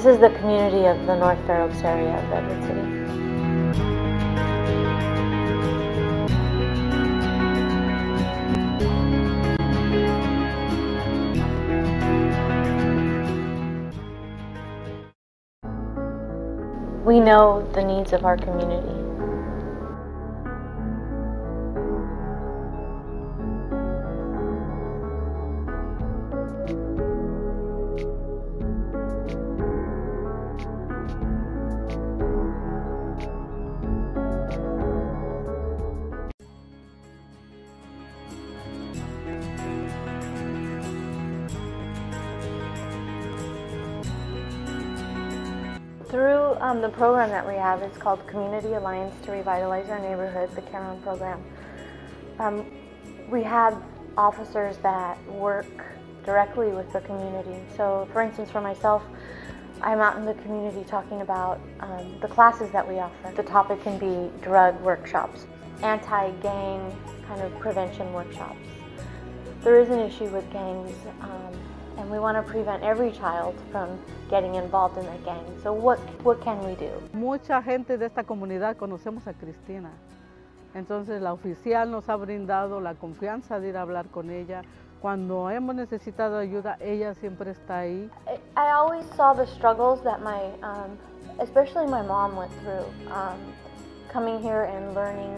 This is the community of the North Fair Oaks area of Redwood City. We know the needs of our community. Through the program that we have, it's called Community Alliance to Revitalize Our Neighborhoods, the CARON program. We have officers that work directly with the community. So for instance, for myself, I'm out in the community talking about the classes that we offer. The topic can be drug workshops, anti-gang kind of prevention workshops. There is an issue with gangs, and we want to prevent every child from getting involved in a gang. So what can we do? Mucha gente de esta comunidad conocemos a Cristina. Entonces la oficial nos ha brindado la confianza de ir a hablar con ella. Cuando hemos necesitado ayuda, ella siempre está ahí. I always saw the struggles that especially my mom went through, coming here and learning,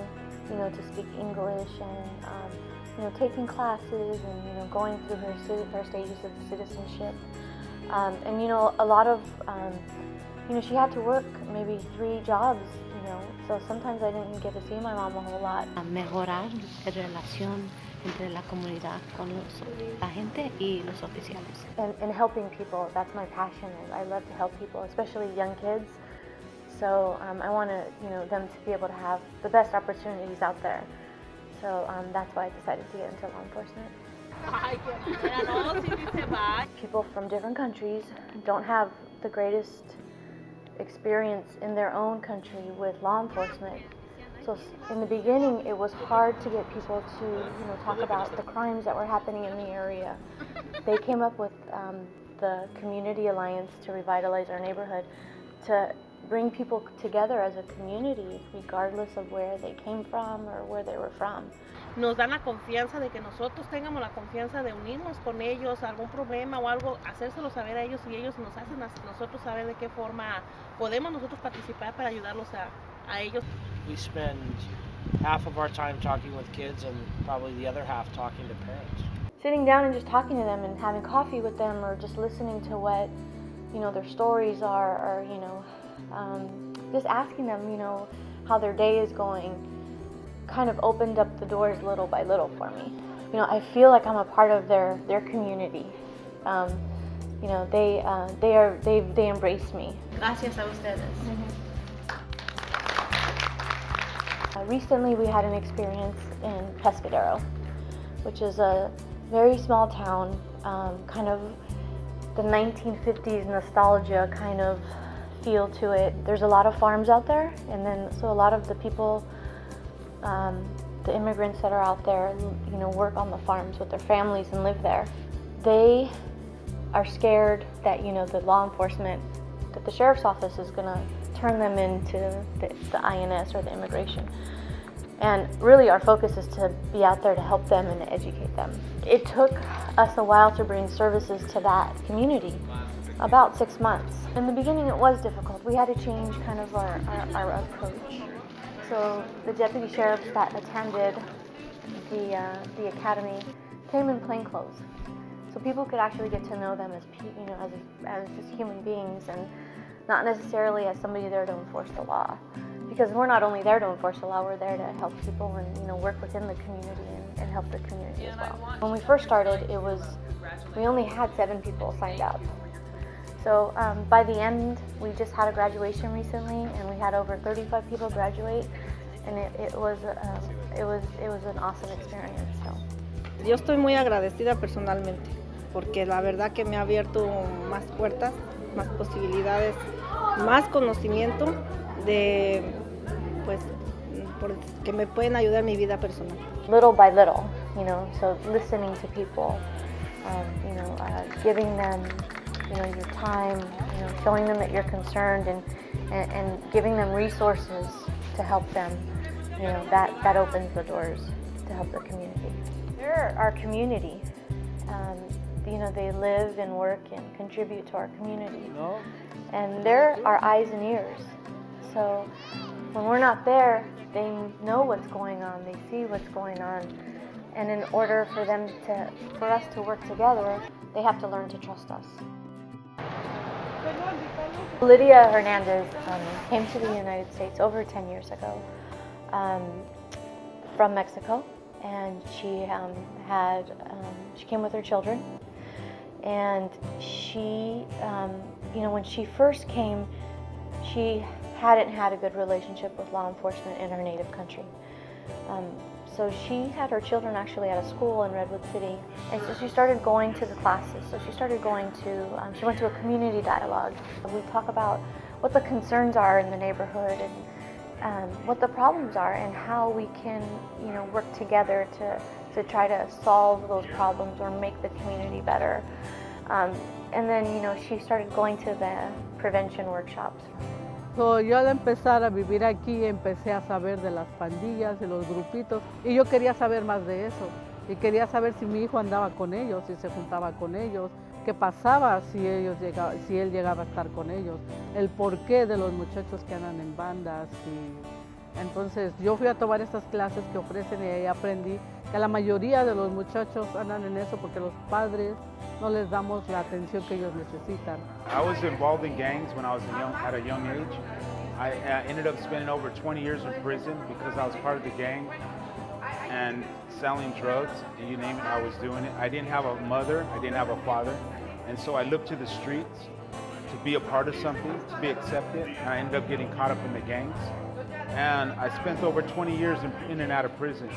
to speak English and, taking classes and, going through her stages of citizenship. And, a lot of, she had to work maybe 3 jobs, so sometimes I didn't get to see my mom a whole lot. Mejorar la relación entre la comunidad con la gente y los oficiales. And helping people, that's my passion. I love to help people, especially young kids. So I want to, them to be able to have the best opportunities out there. So that's why I decided to get into law enforcement. People from different countries don't have the greatest experience in their own country with law enforcement. So in the beginning, it was hard to get people to, talk about the crimes that were happening in the area. They came up with the Community Alliance to Revitalize Our Neighborhood to bring people together as a community, regardless of where they came from or where they were from. Nos dan la confianza de que nosotros tengamos la confianza de unirnos con ellos, algún problema o algo, hacérselo saber a ellos y ellos nos hacen a nosotros saber de qué forma podemos nosotros participar para ayudarlos a ellos. We spend half of our time talking with kids and probably the other half talking to parents. Sitting down and just talking to them and having coffee with them, or just listening to what, their stories are, or, just asking them, how their day is going, kind of opened up the doors little by little for me. I feel like I'm a part of their community. They embrace me. Gracias a ustedes. Recently we had an experience in Pescadero, which is a very small town, kind of the 1950s nostalgia kind of feel to it. There's a lot of farms out there, and then so a lot of the people, the immigrants that are out there, work on the farms with their families and live there. They are scared that, the law enforcement, that the sheriff's office is going to turn them into the INS or the immigration. And really our focus is to be out there to help them and to educate them. It took us a while to bring services to that community, about 6 months. In the beginning it was difficult. We had to change kind of our approach. So the deputy sheriffs that attended the academy came in plain clothes. So people could actually get to know them as just human beings, and not necessarily as somebody there to enforce the law. Because we're not only there to enforce the law, we're there to help people and work within the community and help the community as well. When we first started, we only had 7 people signed up. So by the end, we just had a graduation recently, and we had over 35 people graduate, and it was an awesome experience. So. Yo estoy muy agradecida personalmente, porque la verdad que me ha abierto más puertas, más posibilidades, más conocimiento de, que me pueden ayudar en mi vida personal. Little by little, so listening to people, giving them your time, showing them that you're concerned and giving them resources to help them, that opens the doors to help the community. They're our community. They live and work and contribute to our community. And they're our eyes and ears. So when we're not there, they know what's going on, they see what's going on. And in order for us to work together, they have to learn to trust us. Lydia Hernandez came to the United States over 10 years ago from Mexico, and she came with her children. And she, when she first came, she hadn't had a good relationship with law enforcement in her native country. So she had her children actually at a school in Redwood City, and so she started going to the classes. So she started going to, she went to a community dialogue. We talk about what the concerns are in the neighborhood and what the problems are and how we can, work together to try to solve those problems or make the community better. And then, she started going to the prevention workshops. So, yo al empezar a vivir aquí empecé a saber de las pandillas, de los grupitos, y yo quería saber más de eso. Y quería saber si mi hijo andaba con ellos, si se juntaba con ellos, qué pasaba si él llegaba a estar con ellos, el porqué de los muchachos que andan en bandas. Entonces yo fui a tomar estas clases que ofrecen y ahí aprendí que la mayoría de los muchachos andan en eso porque los padres no les damos la atención que ellos necesitan. I was involved in gangs when I was at a young age. I ended up spending over 20 years in prison because I was part of the gang and selling drugs, and you name it, I was doing it. I didn't have a mother, I didn't have a father, and so I looked to the streets to be a part of something, to be accepted, and I ended up getting caught up in the gangs. And I spent over 20 years in and out of prison.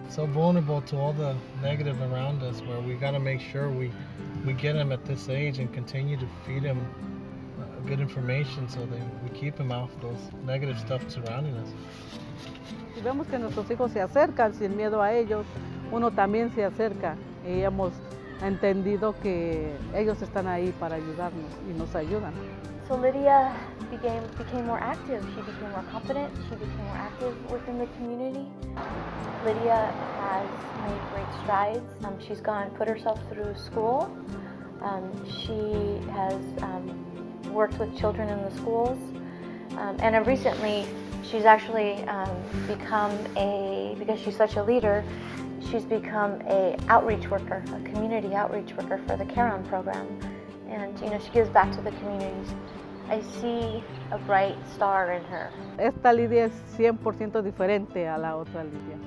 So vulnerable to all the negative around us, where we got to make sure we get them at this age and continue to feed them good information so that we keep them off those negative stuff surrounding us. Si vemos que nuestros hijos se acercan sin miedo a ellos, uno también se acerca y hemos entendido que ellos están ahí para ayudarnos y nos ayudan. So Lydia became more active. She became more confident. She became more active within the community. Lydia has made great strides. She's put herself through school. She has worked with children in the schools. And recently, she's actually because she's such a leader, she's become an outreach worker, a community outreach worker for the CARON program. And she gives back to the communities. I see a bright star in her. Esta Lidia es 100% diferente a la otra Lidia.